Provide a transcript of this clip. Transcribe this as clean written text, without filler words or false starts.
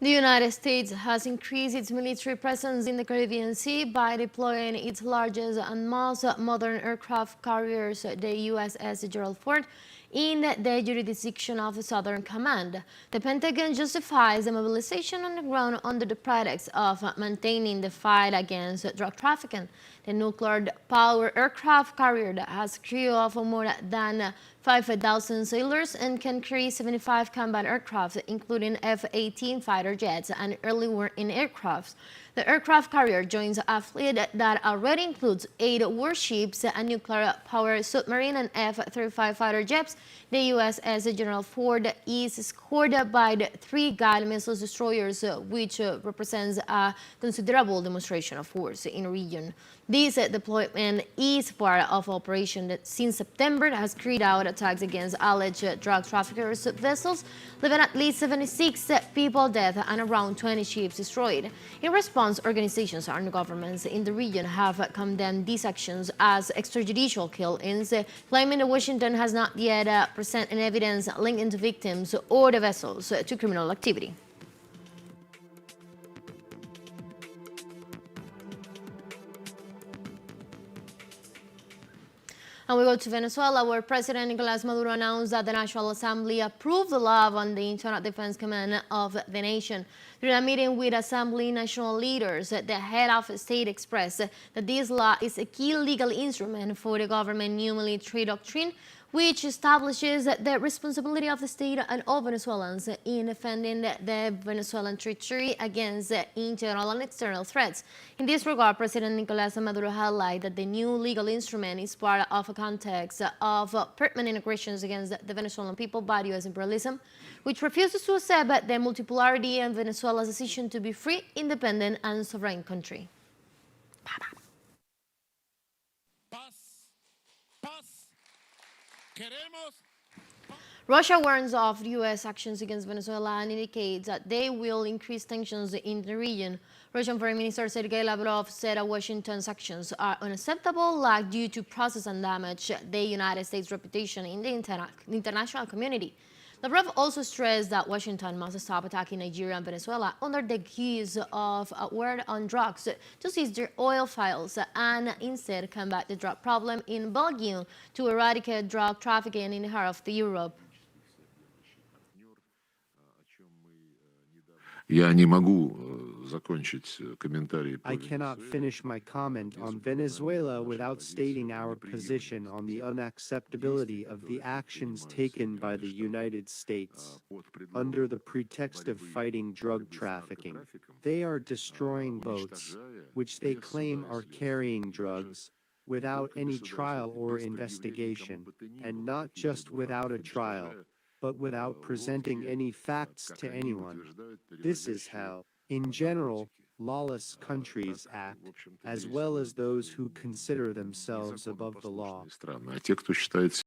The United States has increased its military presence in the Caribbean Sea by deploying its largest and most modern aircraft carriers, the USS Gerald Ford, in the jurisdiction of the Southern Command. The Pentagon justifies the mobilization on the ground under the pretext of maintaining the fight against drug trafficking. The nuclear-powered aircraft carrier has a crew of more than 5,000 sailors and can carry 75 combat aircraft, including F-18 fighter jets and early warning aircraft. The aircraft carrier joins a fleet that already includes 8 warships, a nuclear-powered submarine, and F-35 fighter jets. The USS Gerald Ford is escorted by the 3 Guided Missile destroyers, which represents a considerable demonstration of force in the region. This deployment is part of an operation that since September has carried out attacks against alleged drug traffickers' vessels, leaving at least 76 people dead and around 20 ships destroyed. In response, organizations and governments in the region have condemned these actions as extrajudicial killings, claiming that Washington has not yet presented evidence linking the victims or the vessels to criminal activity. And we go to Venezuela, where President Nicolás Maduro announced that the National Assembly approved the law on the Internal Defense Command of the nation. During a meeting with Assembly national leaders, the head of state expressed that this law is a key legal instrument for the government's new military doctrine, which establishes the responsibility of the state and all Venezuelans in defending the Venezuelan territory against internal and external threats. In this regard, President Nicolás Maduro highlighted that the new legal instrument is part of a context of permanent aggressions against the Venezuelan people by U.S. imperialism, which refuses to accept the multipolarity and Venezuela's decision to be free, independent, and sovereign country. Russia warns of U.S. actions against Venezuela and indicates that they will increase tensions in the region. Russian Foreign Minister Sergei Lavrov said that Washington's actions are unacceptable, due to process and damage the United States' reputation in the international community. Lavrov also stressed that Washington must stop attacking Nigeria and Venezuela under the guise of a war on drugs to seize their oil files and instead combat the drug problem in Belgium to eradicate drug trafficking in the heart of Europe. I cannot finish my comment on Venezuela without stating our position on the unacceptability of the actions taken by the United States. Under the pretext of fighting drug trafficking, they are destroying boats, which they claim are carrying drugs, without any trial or investigation, and not just without a trial, but without presenting any facts to anyone. This is how, in general, lawless countries act, as well as those who consider themselves above the law.